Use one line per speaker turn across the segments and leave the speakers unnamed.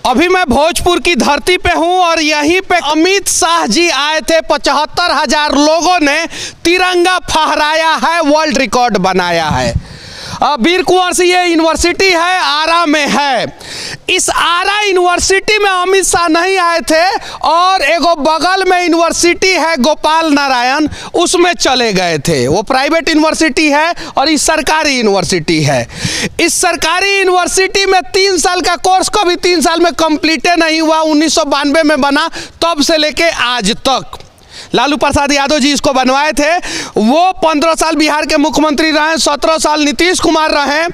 अभी मैं भोजपुर की धरती पे हूँ और यहीं पे अमित शाह जी आए थे। 75,000 लोगों ने तिरंगा फहराया है, वर्ल्ड रिकॉर्ड बनाया है। वीर कुंवर सिंह ये यूनिवर्सिटी है, आरा में है। इस आरा यूनिवर्सिटी में अमित शाह नहीं आए थे और एगो बगल में यूनिवर्सिटी है गोपाल नारायण, उसमें चले गए थे। वो प्राइवेट यूनिवर्सिटी है और इस सरकारी यूनिवर्सिटी है। इस सरकारी यूनिवर्सिटी में 3 साल का कोर्स कभी 3 साल में कंप्लीट नहीं हुआ। 1992 में बना, तब से लेके आज तक लालू प्रसाद यादव जी इसको बनवाए थे। वो 15 साल बिहार के मुख्यमंत्री रहे, 17 साल नीतीश कुमार रहे।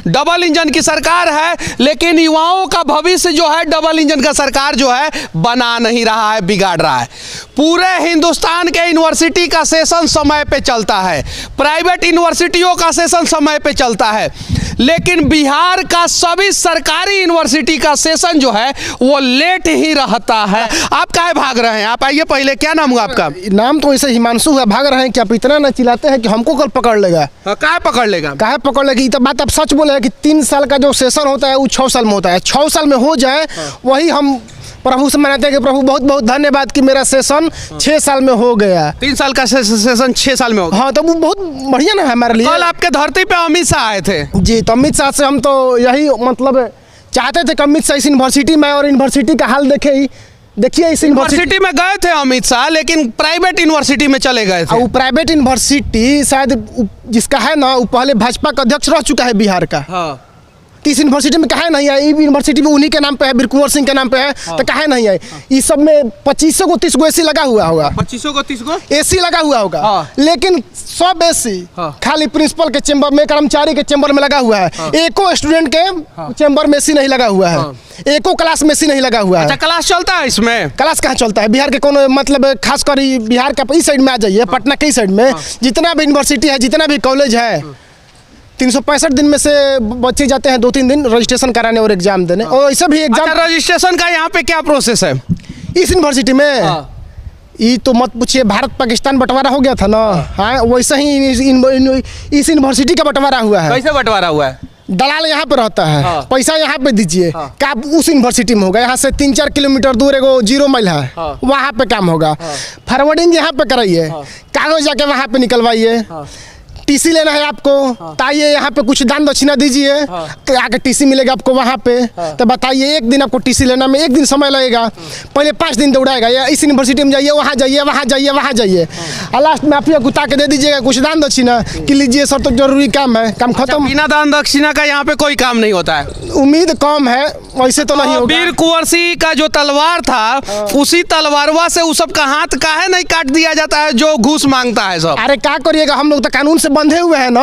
डबल इंजन की सरकार है, लेकिन युवाओं का भविष्य जो है डबल इंजन का सरकार जो है बना नहीं रहा है, बिगाड़ रहा है। पूरे हिंदुस्तान के यूनिवर्सिटी का सेशन समय पे चलता है, प्राइवेट यूनिवर्सिटियों का सेशन समय पे चलता है, लेकिन बिहार का सभी सरकारी यूनिवर्सिटी का सेशन जो है वो लेट ही रहता है। आप काहे भाग रहे हैं? आप आइए पहले, क्या नाम हुआ आपका?
नाम तो ऐसे हिमांशु है। भाग रहे हैं कि आप इतना न चिल्लाते हैं कि हमको कल पकड़ लेगा।
काहे पकड़ लेगा?
काहे पकड़ लेगा? ये तो बात आप सच बोले हैं कि 3 साल का जो सेशन होता है वो 6 साल में होता है। 6 साल में हो जाए वही हम प्रभु से मनाते हैं कि प्रभु बहुत बहुत धन्यवाद कि मेरा सेशन 6 साल में हो गया।
3 साल का सेशन 6 साल में हो गया।
हाँ, तो वो बहुत बढ़िया ना है हमारे लिए।
कल आपके धरती पे अमित शाह आए थे
जी, तो अमित शाह से हम तो यही मतलब चाहते थे कि अमित शाह इस यूनिवर्सिटी में और यूनिवर्सिटी का हाल देखे ही। देखिए, इस
यूनिवर्सिटी में गए थे अमित शाह, लेकिन प्राइवेट यूनिवर्सिटी में चले गए थे।
वो प्राइवेट यूनिवर्सिटी शायद जिसका है ना, वो पहले भाजपा का अध्यक्ष रह चुका है बिहार का।
हाँ।
इस यूनिवर्सिटी में कहे नहीं है? यूनिवर्सिटी में उन्हीं के नाम पे है, वीर कुंवर सिंह के नाम पे है। तो कहे नहीं है? इस सब में 2500 को 30 को एसी लगा हुआ होगा।
2500 को 30 को
एसी लगा हुआ होगा।
हाँ।
लेकिन सब एसी खाली प्रिंसिपल के चेंबर में, कर्मचारी के चेंबर में लगा हुआ है। एको स्टूडेंट के चेंबर में एसी नहीं लगा हुआ है। एको क्लास में एसी नहीं लगा हुआ है।
अच्छा, क्लास चलता है इसमें?
क्लास कहाँ चलता है? बिहार के कोनो मतलब खासकर बिहार का इस साइड में आ जाइए, पटना के साइड में जितना भी यूनिवर्सिटी है, जितना भी कॉलेज है, 365 दिन में से बच्चे जाते हैं 2-3 दिन रजिस्ट्रेशन कराने और एग्जाम देने। और ऐसा भी एग्जाम।
अच्छा, रजिस्ट्रेशन का यहाँ पे क्या प्रोसेस है
इस यूनिवर्सिटी में? ये तो मत पूछिए, भारत पाकिस्तान बंटवारा हो गया था ना। हाँ, वैसा ही इस यूनिवर्सिटी का बंटवारा हुआ है।
कैसे बंटवारा हुआ है?
दलाल यहाँ पे रहता है, पैसा यहाँ पे दीजिए, काम उस यूनिवर्सिटी में होगा। यहाँ से 3-4 किलोमीटर दूर एगो 0 माइल है, वहाँ पे काम होगा। फॉरवर्डिंग यहाँ पे कराइए, कागज जाके वहाँ पे निकलवाइए। टीसी लेना है आपको, ताइए यहाँ पे कुछ दान दक्षिणा दीजिए, आके टीसी मिलेगा आपको वहाँ पे। तो बताइए, एक दिन आपको टीसी लेना में 1 दिन समय लगेगा। पहले 5 दिन दौड़ाएगा, या इस यूनिवर्सिटी में जाइए, वहाँ जाइए, वहाँ जाइए, वहाँ जाइए, और लास्ट में आप गुता के दे दीजिएगा कुछ दान दक्षिणा कि लीजिए सर, तो जरूरी काम है, काम खत्म।
बिना दान दक्षिणा का यहाँ पे कोई काम नहीं होता है?
उम्मीद कम है, वैसे तो नहीं होगा।
वीर कुंवर सिंह का जो तलवार था, उसी तलवारवा से उस सब का हाथ काहे नहीं काट दिया जाता है जो घूस मांगता है सब?
अरे क्या करिएगा, हम लोग तो कानून से बंधे हुए हैं ना।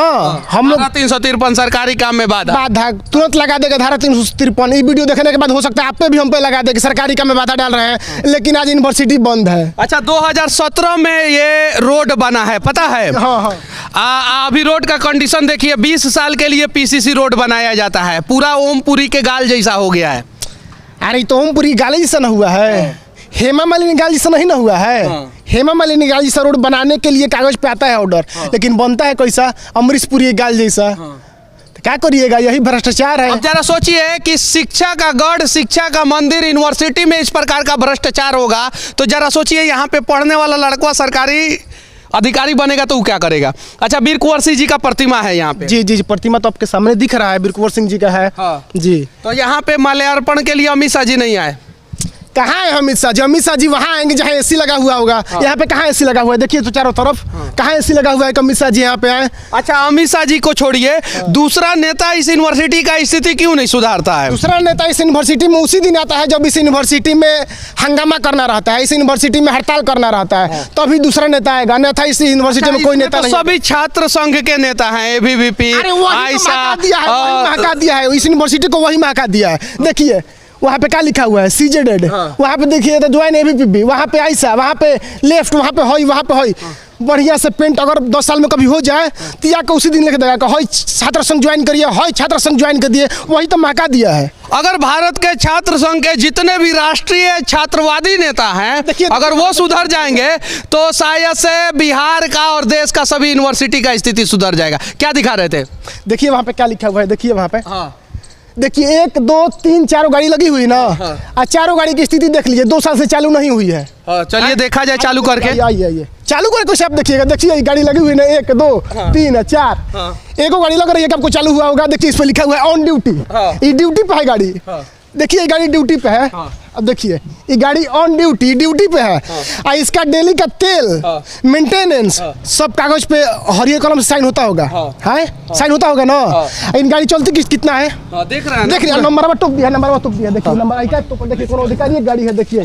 हम लोग
353 सरकारी काम में बाधा
तुरंत लगा देगा। धारा 353 ये वीडियो देखने के बाद हो सकता है आप पे भी हम पे लगा दे कि सरकारी काम में बाधा डाल रहे हैं, लेकिन आज यूनिवर्सिटी बंद है।
अच्छा, 2017 में ये रोड बना है, पता है?
हाँ।
अभी रोड का कंडीशन देखिए, 20 साल के लिए पीसीसी रोड बनाया जाता है, पूरा ओमपुरी के गाल जैसा हो गया है।
अरे तो ओमपुरी गाल जैसा न हुआ है, हेमा मालिनी गाल जैसा नहीं ना हुआ है। हेमा मालिनी गाल जैसा रोड बनाने के लिए कागज पे आता है ऑर्डर, लेकिन बनता है कैसा? अमरीशपुरी गाल जैसा। तो क्या करिएगा, यही भ्रष्टाचार है।
अब जरा सोचिए कि शिक्षा का गढ़, शिक्षा का मंदिर यूनिवर्सिटी में इस प्रकार का भ्रष्टाचार होगा, तो जरा सोचिए यहाँ पे पढ़ने वाला लड़का सरकारी अधिकारी बनेगा तो वो क्या करेगा? अच्छा, वीर कुंवर सिंह जी का प्रतिमा है यहाँ पे।
जी, प्रतिमा तो आपके सामने दिख रहा है, वीर कुंवर सिंह जी का है। जी,
तो यहाँ पे माल्यार्पण के लिए अमित शाह जी नहीं आए?
कहाँ है अमित शाह जी? अमित शाह जी वहाँ आएंगे जहाँ एसी लगा हुआ होगा। यहाँ पे कहाँ एसी लगा हुआ है? देखिए तो चारों तरफ कहाँ एसी लगा हुआ है कि अमित शाह जी यहाँ पे आए?
अच्छा, अमित शाह जी को छोड़िए, दूसरा नेता इस यूनिवर्सिटी का स्थिति क्यों नहीं सुधारता है?
दूसरा नेता इस यूनिवर्सिटी में उसी दिन आता है जब इस यूनिवर्सिटी में हंगामा करना रहता है, इस यूनिवर्सिटी में हड़ताल करना रहता है, तभी दूसरा नेता आएगा। अन्यथा इस यूनिवर्सिटी में कोई नेता नहीं।
सभी छात्र संघ के नेता हैं, एबीवीपी,
महका दिया है इस यूनिवर्सिटी को, वही महका दिया है। देखिए वहाँ पे क्या लिखा हुआ है? CJZ। वहाँ पे देखिए तो ज्वाइन एबीवीपी, वहाँ पे आइसा, वहाँ पे लेफ्ट, वहाँ पे हई, वहाँ पे हई। बढ़िया से पेंट अगर 10 साल में कभी हो जाए तो या उसी दिन लिख देगा कि हई छात्र संघ ज्वाइन करिए, हई छात्र संघ ज्वाइन कर दिए, वही तो महका दिया है।
अगर भारत के छात्र संघ के जितने भी राष्ट्रीय छात्रवादी नेता हैं, अगर वो सुधर जाएंगे तो शायद से बिहार का और देश का सभी यूनिवर्सिटी का स्थिति सुधर जाएगा। क्या दिखा रहे थे?
देखिए वहाँ पे क्या लिखा हुआ है, देखिए वहाँ पे देखिए 1 2 3 4 गाड़ी लगी हुई ना, और चारों गाड़ी की स्थिति देख लीजिए, 2 साल से चालू नहीं हुई है।
चलिए देखा जाए चालू करके।
आइए चालू करके कुछ आप देखिएगा, देखिए ये गाड़ी लगी हुई ना 1 2 3 4, एक गाड़ी लग रही है कि आपको चालू हुआ होगा। देखिए इस पर लिखा हुआ है ऑन ड्यूटी, ये ड्यूटी पे है गाड़ी। देखिए ये गाड़ी ड्यूटी पे है। अब देखिए ये गाड़ी ऑन ड्यूटी पे है। और इसका डेली का तेल, मेंटेनेंस, सब कागज पे हरियर कलम से साइन होता होगा, है साइन होता होगा ना। इन गाड़ी चलती कितना है
देख रहे हैं,
देख रहे हैं, नंबर में टोप दिया, देखिए नंबर आई का तो देखिए कोनो अधिकारी गाड़ी है। देखिए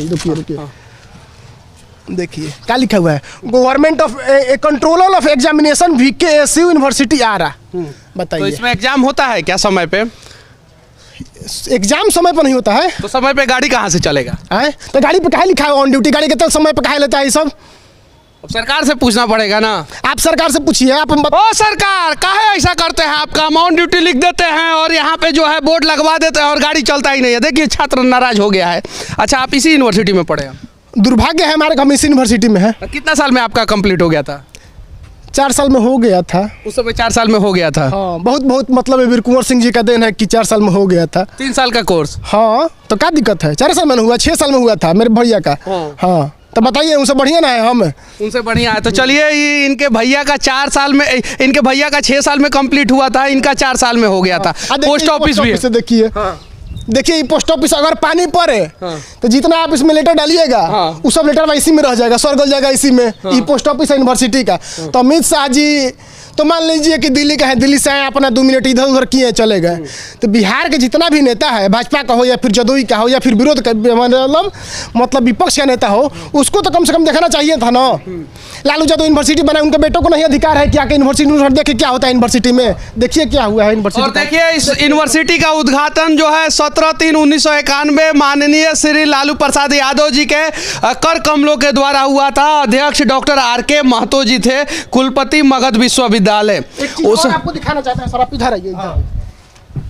देखिए क्या लिखा हुआ है, government of controller of examination VKSU university Arrah. बताइए,
तो इसमें एग्जाम होता है क्या समय पे?
एग्जाम समय पर नहीं होता है
तो समय पे गाड़ी कहाँ से चलेगा?
है तो गाड़ी पे काहे लिखा है ऑन ड्यूटी? गाड़ी के तेल समय पे काहे लेता है ये सब?
अब सरकार से पूछना पड़ेगा ना।
आप सरकार से पूछिए। आप
ओ सरकार, काहे ऐसा करते हैं? आपका ऑन ड्यूटी लिख देते हैं और यहाँ पे जो है बोर्ड लगवा देते हैं और गाड़ी चलता ही नहीं है। देखिए छात्र नाराज हो गया है। अच्छा, आप इसी यूनिवर्सिटी में पढ़े हैं?
दुर्भाग्य है हमारे, हम इसी यूनिवर्सिटी में है।
कितना साल में आपका कंप्लीट हो गया था?
4 साल में हो गया था।
उस समय 4 साल में हो गया था।
हाँ, बहुत मतलब वीर कुंवर सिंह जी का देन है कि 4 साल में हो गया था।
3 साल का कोर्स।
हाँ, तो क्या दिक्कत है? 4 साल में हुआ, 6 साल में हुआ था मेरे भैया का। हाँ, तो बताइए उनसे बढ़िया ना है हम?
उनसे बढ़िया है। तो चलिए ये इनके भैया का 4 साल में, इनके भैया का 6 साल में कंप्लीट हुआ था, इनका 4 साल में हो गया था। पोस्ट ऑफिस भी है।
देखिए ये पोस्ट ऑफिस अगर पानी पड़े तो जितना आप इसमें लेटर डालिएगा वो सब लेटर इसी में रह जाएगा, सरगल जाएगा इसी में। ये पोस्ट ऑफिस है यूनिवर्सिटी का। तो अमित शाह जी तो मान लीजिए कि दिल्ली का है, दिल्ली से आए अपना 2 मिनट इधर उधर किए चले गए। तो बिहार के जितना भी नेता है, भाजपा का हो या फिर जदयू का हो या फिर विरोध का मतलब विपक्ष का नेता हो, उसको तो कम से कम देखना चाहिए था ना। लालू यादव यूनिवर्सिटी बनाए, उनके बेटों को नहीं अधिकार है कि आके यूनिवर्सिटी देखे क्या होता है यूनिवर्सिटी में? देखिए क्या हुआ है यूनिवर्सिटी।
और देखिए इस यूनिवर्सिटी का उद्घाटन जो है 17/3/1991 माननीय श्री लालू प्रसाद यादव जी के कर कमलों के द्वारा हुआ था। अध्यक्ष डॉक्टर RK महतो जी थे, कुलपति मगध विश्वविद्यालय।
आपको दिखाना चाहते हैं सर, आप इधर आइए।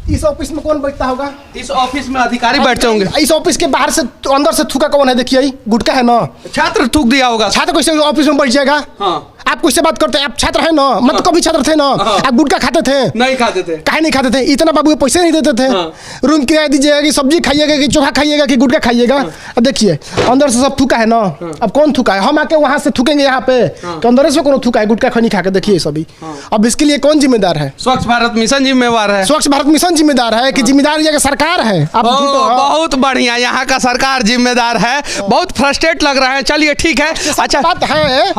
इस ऑफिस में कौन बैठता होगा?
इस ऑफिस में अधिकारी बैठते होंगे।
इस ऑफिस के बाहर से अंदर से थूका कौन है? देखिए गुटका है ना।
छात्र थूक दिया होगा।
छात्र कैसे ऑफिस में बैठ जाएगा? हाँ। आप किससे बात करते हैं? आप छात्र हैं ना, मतलब कभी छात्र थे ना? आप गुटखा खाते थे?
नहीं खाते थे।
काहे नहीं खाते थे? इतना बाबू पैसे नहीं देते थे। रूम किराया दीजिएगा कि सब्जी खाइएगा कि चोखा खाइएगा कि गुटखा खाइएगा? अब देखिए अंदर से सब थूका है ना। अब कौन थूका है? हम आके वहां से थूकेंगे यहाँ पे तो अंदर से कौन थूका है? गुटखा खनी खा के देखिए सभी। अब इसके लिए कौन जिम्मेदार है?
स्वच्छ भारत मिशन जिम्मेवार है।
स्वच्छ भारत मिशन जिम्मेदार है कि जिम्मेदार ये सरकार है? आप
बहुत बढ़िया, यहाँ का सरकार जिम्मेदार है। बहुत फ्रस्ट्रेट लग रहा है। चलिए ठीक है। अच्छा
बात है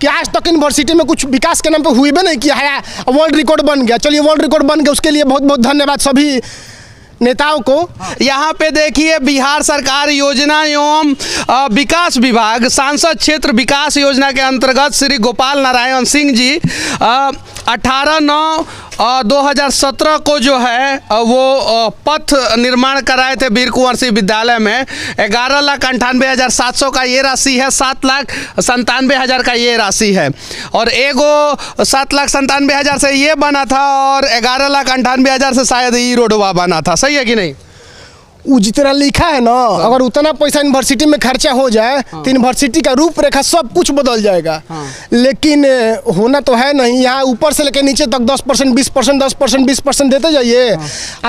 कि आज तक यूनिवर्सिटी में कुछ विकास के नाम पे हुए भी नहीं किया है। वर्ल्ड रिकॉर्ड बन गया। चलिए वर्ल्ड रिकॉर्ड बन गया, उसके लिए बहुत बहुत धन्यवाद सभी नेताओं को। यहाँ पे देखिए बिहार सरकार योजना एवं विकास विभाग सांसद क्षेत्र विकास योजना के अंतर्गत श्री गोपाल नारायण सिंह जी 18/9/2017 को जो है वो पथ निर्माण कराए थे वीर कुंवर सिंह विद्यालय में। 11,98,700 का ये राशि है, 7,97,000 का ये राशि है। और एगो 7,97,000 से ये बना था और 11,98,000 से शायद ये रोडवा बना था। सही है कि नहीं? वो जितना लिखा है ना, अगर उतना पैसा यूनिवर्सिटी में खर्चा हो जाए तो यूनिवर्सिटी का रूपरेखा सब कुछ बदल जाएगा। लेकिन होना तो है नहीं। यहाँ ऊपर से लेकर नीचे तक 10%, 20%, 10%, 20% देते जाइए।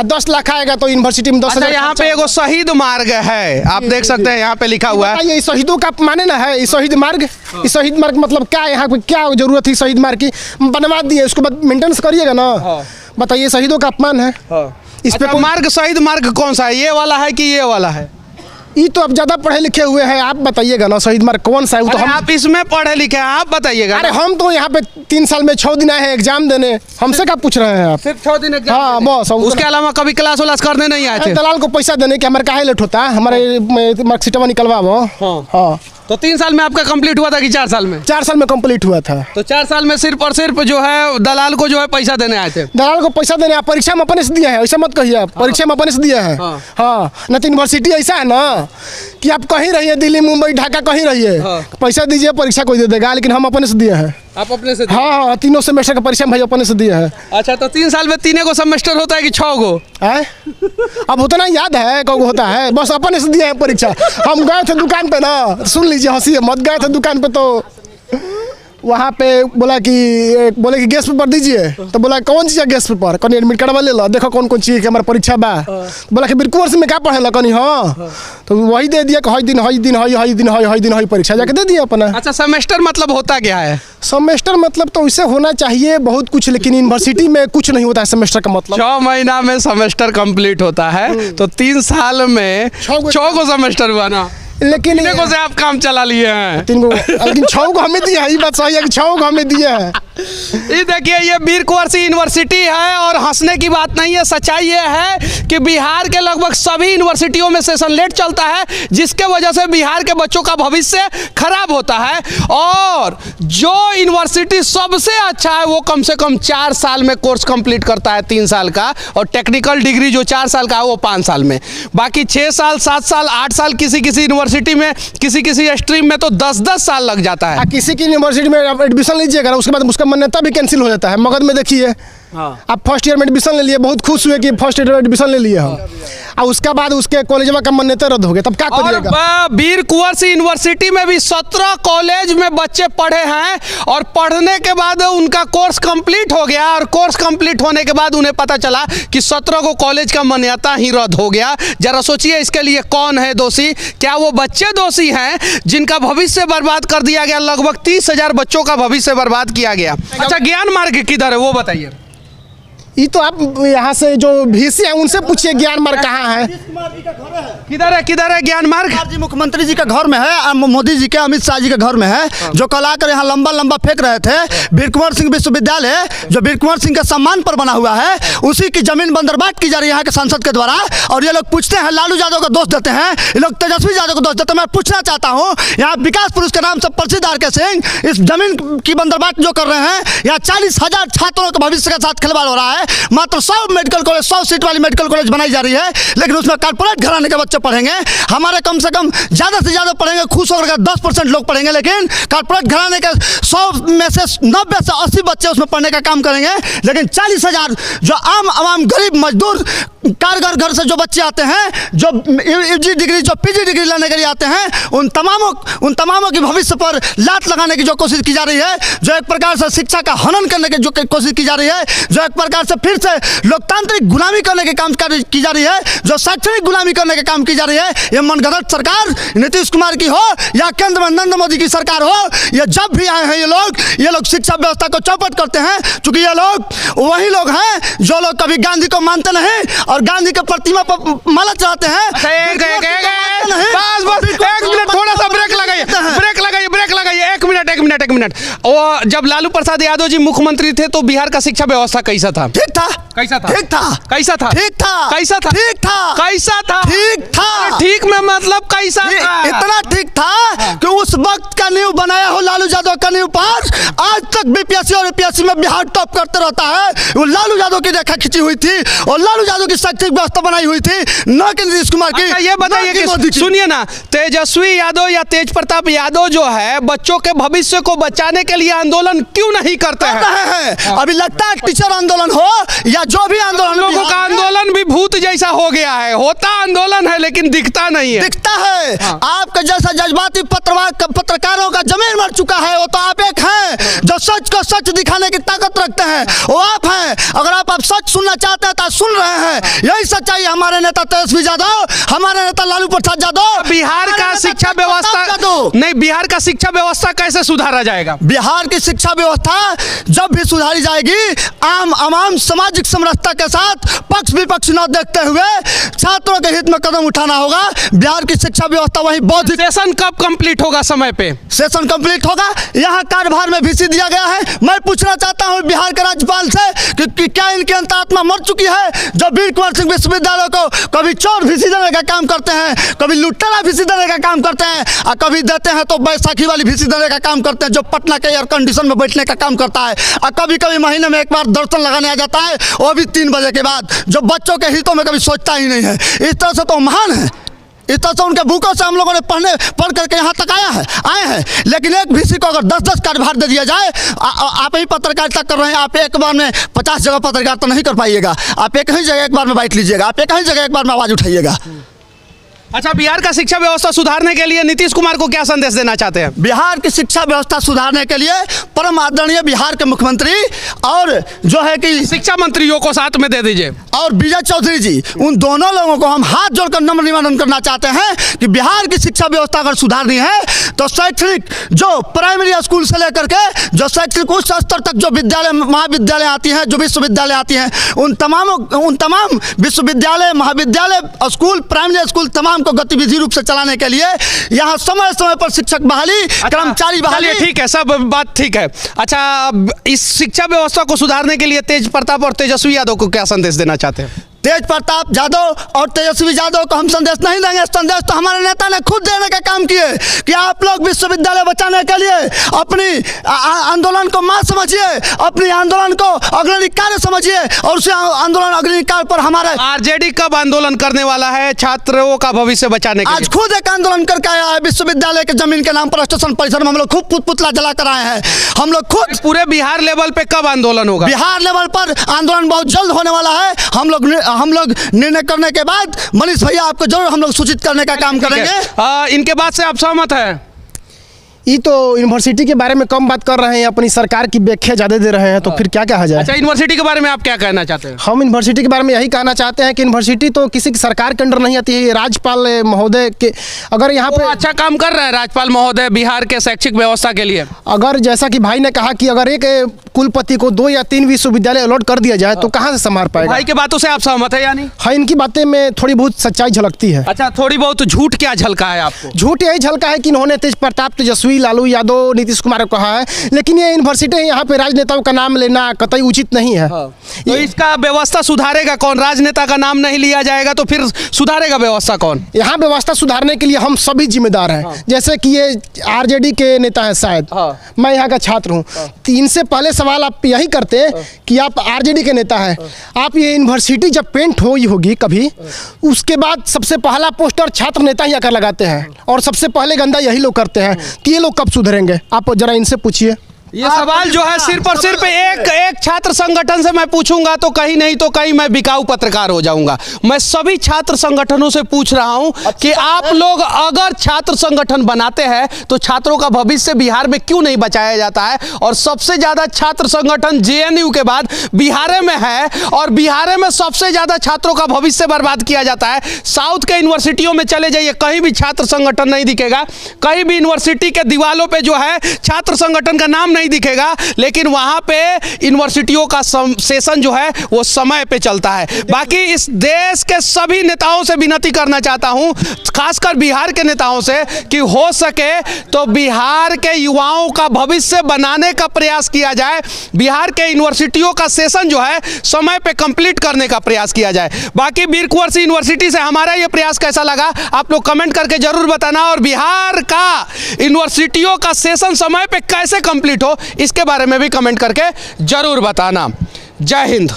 10 लाख आएगा तो यूनिवर्सिटी में 10,000। यहाँ पे एगो शहीद मार्ग है, आप देख सकते हैं यहाँ पे लिखा हुआ है। ये शहीदों का माने ना है, शहीद मार्ग। इस शहीद मार्ग मतलब क्या? यहाँ पे क्या जरूरत थी शहीद मार्ग की? बनवा दिए, उसको बाद मेंटेनेंस करिएगा ना। बताइए, शहीदों का अपमान है। इस पे मार्ग, शहीद मार्ग कौन सा है? ये वाला है कि ये वाला है? ये तो आप ज्यादा पढ़े लिखे हुए हैं, आप बताइएगा ना शहीद मार्ग कौन सा है? तो हम आप इसमें पढ़े लिखे हैं, आप बताइएगा। अरे हम तो यहाँ पे 3 साल में 6 दिन आए हैं एग्जाम देने। हमसे क्या पूछ रहे हैं आप? सिर्फ 6 दिन एग्जाम? हाँ बस। उसके अलावा कभी क्लास व्लास करने नहीं आए थे? दलाल को पैसा देने के हमारे काहे लेट होता है? हमारे मार्कशीटवा निकलवा वो। हाँ। तो 3 साल में आपका कंप्लीट हुआ था कि 4 साल में? 4 साल में कंप्लीट हुआ था। तो 4 साल में सिर्फ और सिर्फ जो है दलाल को जो है पैसा देने आए थे? दलाल को पैसा देने, आप परीक्षा में अपने से दिया है, ऐसा मत कहिए। आप परीक्षा में अपने से दिया है। हाँ, न तो यूनिवर्सिटी ऐसा है ना कि आप कहीं रहिए, दिल्ली मुंबई ढाका कहीं रहिए, पैसा दीजिए परीक्षा कोई दे देगा। लेकिन हम अपने से दिए हैं। आप अपने से? हाँ, 3 सेमेस्टर का परीक्षा भाई अपने से दिया है। अच्छा, तो 3 साल में 3 गो सेमेस्टर होता है कि 6 गो? अब उतना याद है कौन होता है? बस अपने से दिया है परीक्षा। हम गए थे दुकान पे ना, सुन लीजिए, हंसी मत, गए थे दुकान पे तो वहाँ पे बोले कि गेस्ट पेपर दीजिए, तो बोला कौन चीज़ है गेस्ट पेपर, कहीं एडमिट कार्ड ले लो, देखो कौन कौन चीज़ के हमारा परीक्षा बा। बोला कि बिरकुआ में क्या पढ़े कहीं, हाँ तो वही दे दिया कि हई दिन परीक्षा जाके दे दिया अपना।
अच्छा, सेमेस्टर मतलब होता क्या है?
सेमेस्टर मतलब तो वैसे होना चाहिए बहुत कुछ, लेकिन यूनिवर्सिटी में कुछ नहीं होता है सेमेस्टर का मतलब।
6 महीना में सेमेस्टर कंप्लीट होता है, तो 3 साल में 6 को सेमेस्टर हुआ ना,
लेकिन
को से आप काम चला लिए हैं।
3 को, लेकिन 6 को हमें दिया है, ये बात सही है कि 6 को हमें दिया है।
ये देखिए, ये वीर कुंवर सिंह यूनिवर्सिटी है और हंसने की बात नहीं है। सच्चाई ये है कि बिहार के लगभग सभी यूनिवर्सिटियों में सेशन लेट चलता है, जिसके वजह से बिहार के बच्चों का भविष्य खराब होता है। और जो यूनिवर्सिटी सबसे अच्छा है वो कम से कम 4 साल में कोर्स कंप्लीट करता है, 3 साल का, और टेक्निकल डिग्री जो 4 साल का है वो 5 साल में। बाकी 6 साल, 7 साल, 8 साल किसी यूनिवर्सिटी में, किसी स्ट्रीम में तो 10-10 साल लग जाता है।
किसी की यूनिवर्सिटी में आप एडमिशन लीजिएगा, उसके बाद उसका मान्यता भी कैंसिल हो जाता है। मगध में देखिए, आप फर्स्ट ईयर में एडमिशन ले लिए, बहुत खुश हुए कि फर्स्ट ईयर में एडमिशन ले लिए हम, और उसके बाद उसके कॉलेज में का मान्यता रद्द हो गया, तब क्या करिएगा?
वीर कुंवर सिंह यूनिवर्सिटी में भी 17 कॉलेज में बच्चे पढ़े हैं, और पढ़ने के बाद उनका कोर्स कंप्लीट हो गया, और कोर्स कंप्लीट होने के बाद उन्हें पता चला कि 17 को कॉलेज का मान्यता ही रद्द हो गया। जरा सोचिए, इसके लिए कौन है दोषी? क्या वो बच्चे दोषी हैं जिनका भविष्य बर्बाद कर दिया गया? लगभग 30,000 बच्चों का भविष्य बर्बाद किया गया। अच्छा, ज्ञान मार्ग किधर है वो बताइए।
ये तो आप यहाँ से जो VC है उनसे पूछिए ज्ञान मार्ग कहाँ है।
किधर है ज्ञान मार्ग?
जी मुख्यमंत्री जी का घर में है, मोदी जी के, अमित शाह जी के घर में है, जो कल आकर यहाँ लंबा फेंक रहे थे। वीर कुंवर सिंह विश्वविद्यालय जो वीर कुंवर सिंह के सम्मान पर बना हुआ है, उसी की जमीन बंदरबाट की जा रही है यहाँ के सांसद के द्वारा। और ये लोग पूछते हैं, लालू यादव को दोष देते हैं, ये लोग तेजस्वी यादव को दोष देते हैं। मैं पूछना चाहता हूँ, यहाँ विकास पुरुष के नाम से प्रसिद्ध RK सिंह इस जमीन की बंदरबाट जो कर रहे हैं, यहाँ 40,000 छात्रों के भविष्य के साथ खिलवाड़ हो रहा है। मात्र 100 मेडिकल कॉलेज, 100 सीट वाली मेडिकल कॉलेज बनाई जा रही है, लेकिन उसमें कॉर्पोरेट घराने के बच्चे पढ़ेंगे। हमारे कम से कम ज़्यादा से ज़्यादा पढ़ेंगे, खुश होकर 10% लोग पढ़ेंगे, लेकिन कॉर्पोरेट घराने के 100 में से 90 से 80 बच्चे उसमें पढ़ने का काम करेंगे। लेकिन 40,000 जो आम गरीब मजदूर कारगर घर से जो बच्चे आते हैं, जो UG डिग्री, जो PG डिग्री लेने के लिए आते हैं, उन तमामों की भविष्य पर लात लगाने की जो कोशिश की जा रही है, जो एक प्रकार से शिक्षा का हनन करने की जो कोशिश की जा रही है, जो एक प्रकार से फिर से लोकतांत्रिक गुलामी करने के काम की जा रही है, जो शैक्षणिक गुलामी करने के काम की जा रही है। ये मनगढ़ंत सरकार नीतीश कुमार की हो या केंद्र में नरेंद्र मोदी की सरकार हो, ये जब भी आए हैं ये लोग शिक्षा व्यवस्था को चौपट करते हैं, क्योंकि ये लोग वही लोग हैं जो लोग कभी गांधी को मानते नहीं और गांधी के प्रतिमा पर माला चढ़ाते हैं।
एक मिनट, थोड़ा सा ब्रेक लगाइए, एक मिनट। और जब लालू प्रसाद यादव जी मुख्यमंत्री थे तो बिहार का शिक्षा व्यवस्था कैसा था?
ठीक था।
ठीक में मतलब कैसा था?
इतना ठीक था कि उस वक्त का नींव बनाया हो लालू यादव का नींव पर आज तक BPSC और UPSC में बिहार टॉप करते रहता है। वो लालू यादव की रेखा खींची हुई थी और लालू यादव की शैक्षिक व्यवस्था बनाई हुई थी, न कि नीतीश कुमार की।
ये बताइए कि सुनिए ना, तेजस्वी यादव या तेज प्रताप यादव जो है बच्चों के भविष्य को बचाने के लिए आंदोलन क्यों नहीं करते हैं?
अभी लगता है टीचर आंदोलन हो या जो भी आंदोलन,
लोगों का आंदोलन भी भूत जैसा हो गया है। होता आंदोलन है लेकिन दिखता नहीं है।
दिखता है। आपका जैसा जज्बाती पत्रकारों का जमीन मर चुका है। वो तो आप एक हैं जो सच को सच दिखाने की ताकत रखते हैं, वो आप हैं। अगर आप सच सुनना चाहते हैं तो सुन रहे हैं। यही सच्चाई हमारे नेता तेजस्वी यादव, हमारे नेता लालू प्रसाद यादव।
बिहार का शिक्षा व्यवस्था नहीं, बिहार का शिक्षा व्यवस्था कैसे सुधारा जाएगा?
बिहार की शिक्षा व्यवस्था जब भी सुधारी जाएगी, आम सामाजिक समरसता के साथ पक्ष विपक्ष न देखते हुए छात्रों के हित में कदम उठाना होगा। बिहार की शिक्षा व्यवस्था वही बौद्धिक।
सेशन कब कंप्लीट होगा? समय पे
सेशन कंप्लीट होगा। यहाँ कार्यभार में VC दिया गया है। मैं पूछना चाहता हूँ बिहार के राज्यपाल से कि क्या इनकी अंतरात्मा मर चुकी है, जो वीर कुंवर सिंह विश्वविद्यालय को कभी चोर VC देने का काम करते हैं, कभी लुटेरा VC देने का काम करते हैं, और कभी देते हैं तो बैसाखी वाली VC देने का काम करते हैं, जो पटना के एयर कंडीशन में बैठने का काम करता है, और कभी कभी महीने में एक बार दर्शन लगाने आ जाता है, वो भी 3 बजे के बाद, जो बच्चों के हितों में कभी सोचता ही नहीं है। इस तरह से तो महान है, इस तरह से उनके भूखों से हम लोगों ने पढ़ करके यहाँ तक आए हैं। लेकिन एक VC को अगर 10-10 कार्यभार दे दिया जाए, आप ही पत्रकारिता कर रहे हैं, आप एक बार में 50 जगह पत्रकारिता नहीं कर पाइएगा। आप एक ही जगह एक बार में बैठ लीजिएगा, आप एक ही जगह एक बार में आवाज़ उठाइएगा।
अच्छा, बिहार का शिक्षा व्यवस्था सुधारने के लिए नीतीश कुमार को क्या संदेश देना चाहते हैं?
बिहार की शिक्षा व्यवस्था सुधारने के लिए परम आदरणीय बिहार के मुख्यमंत्री और जो है कि
शिक्षा मंत्रियों को साथ में दे दीजिए
और विजय चौधरी जी, उन दोनों लोगों को हम हाथ जोड़कर नम्र निवेदन करना चाहते हैं कि बिहार की शिक्षा व्यवस्था अगर सुधारनी है तो शैक्षणिक जो प्राइमरी स्कूल से लेकर के जो शैक्षणिक उच्च स्तर तक जो विद्यालय महाविद्यालय आती हैं, जो विश्वविद्यालय आती हैं, उन तमाम विश्वविद्यालय महाविद्यालय स्कूल प्राइमरी स्कूल तमाम को गतिविधि रूप से चलाने के लिए यहाँ समय समय पर शिक्षक बहाली, कर्मचारी बहाली।
ठीक है, सब बात ठीक है। अच्छा, इस शिक्षा व्यवस्था को सुधारने के लिए तेज प्रताप और तेजस्वी यादव को क्या संदेश देना चाहते हैं?
तेज प्रताप यादव और तेजस्वी यादव को हम संदेश नहीं देंगे। संदेश तो हमारे नेता ने खुद देने का काम किए कि आप लोग विश्वविद्यालय बचाने के लिए अपनी आंदोलन को मां समझिए, अपनी आंदोलन को अग्रणी कार्य समझिए और उसे आंदोलन अग्रणी कार्य पर हमारे
आरजेडी कब आंदोलन करने वाला है छात्रों का भविष्य बचाने के लिए?
आज खुद एक आंदोलन करके आया है विश्वविद्यालय के जमीन के नाम पर स्टेशन परिसर में हम लोग खूब पुतला जला कर आए हैं। हम लोग खुद
पूरे बिहार लेवल पे कब आंदोलन होगा?
बिहार लेवल पर आंदोलन बहुत जल्द होने वाला है। हम लोग निर्णय करने के बाद मनीष भैया आपको जरूर हम लोग सूचित करने का काम करेंगे।
इनके बात से आप सहमत हैं?
ये तो यूनिवर्सिटी के बारे में कम बात कर रहे हैं, अपनी सरकार की व्याख्या ज़्यादा दे रहे हैं, तो फिर क्या कहा जाए।
अच्छा, यूनिवर्सिटी के बारे में आप क्या कहना चाहते हैं?
हम यूनिवर्सिटी के बारे में यही कहना चाहते हैं कि यूनिवर्सिटी तो किसी की सरकार के अंडर नहीं आती है। राज्यपाल महोदय के अगर यहाँ पे
अच्छा काम कर रहे हैं राज्यपाल महोदय बिहार के शैक्षिक व्यवस्था के लिए।
अगर जैसा कि भाई ने कहा कि अगर एक कुलपति को 2 या 3 विश्वविद्यालय अलॉट कर दिया जाए तो कहाँ से संभाल पाएगा।
भाई के बातों से आप सहमत है यानी?
हाँ, इनकी बातें में थोड़ी बहुत सच्चाई झलकती है।
अच्छा, थोड़ी बहुत झूठ क्या झलका है आपको?
झूठ यही झलका है कि इन्होंने तेज प्रताप, तेजस्वी, लालू यादव, नीतीश कुमार को कहा है, लेकिन ये यूनिवर्सिटी यहाँ पे राजनेताओं का नाम लेना कतई उचित नहीं है।
तो इसका व्यवस्था सुधारेगा कौन? राजनेता का नाम नहीं लिया जाएगा तो फिर सुधारेगा व्यवस्था कौन?
यहाँ व्यवस्था सुधारने के लिए हम सभी जिम्मेदार हैं। जैसे कि ये आरजेडी के नेता हैं शायद, मैं यहाँ का छात्र हूँ। इनसे पहले सवाल आप यही करते कि आप आरजेडी के नेता हैं, आप ये यूनिवर्सिटी जब पेंट होगी कभी, उसके बाद सबसे पहला पोस्टर छात्र नेता ही आकर लगाते हैं और सबसे पहले गंदा यही लोग करते हैं कि ये लोग कब सुधरेंगे। आप जरा इनसे पूछिए।
ये सवाल जो है सिर्फ और सिर्फ एक छात्र संगठन से मैं पूछूंगा तो कहीं नहीं तो कहीं मैं बिकाऊ पत्रकार हो जाऊंगा। मैं सभी छात्र संगठनों से पूछ रहा हूं कि आप लोग अगर छात्र संगठन बनाते हैं तो छात्रों का भविष्य बिहार में क्यों नहीं बचाया जाता है? और सबसे ज्यादा छात्र संगठन जेएनयू के बाद बिहार में है और बिहार में सबसे ज्यादा छात्रों का भविष्य बर्बाद किया जाता है। साउथ के यूनिवर्सिटियों में चले जाइए, कहीं भी छात्र संगठन नहीं दिखेगा, कहीं भी यूनिवर्सिटी के दीवालों पे जो है छात्र संगठन का नाम नहीं दिखेगा, लेकिन वहां पे यूनिवर्सिटियों का सेशन जो है वो समय पे चलता है। बाकी इस देश के सभी नेताओं से विनती करना चाहता हूं, खासकर बिहार के नेताओं से, कि हो सके तो बिहार के युवाओं का भविष्य बनाने का प्रयास किया जाए। बिहार के यूनिवर्सिटियों का सेशन जो है समय पे कंप्लीट करने का प्रयास किया जाए। बाकी वीर कुंवर सिंह यूनिवर्सिटी से हमारा ये प्रयास कैसा लगा आप लोग कमेंट करके जरूर बताना, और बिहार का यूनिवर्सिटियों का सेशन समय पे कैसे कंप्लीट हो इसके बारे में भी कमेंट करके जरूर बताना। जय हिंद।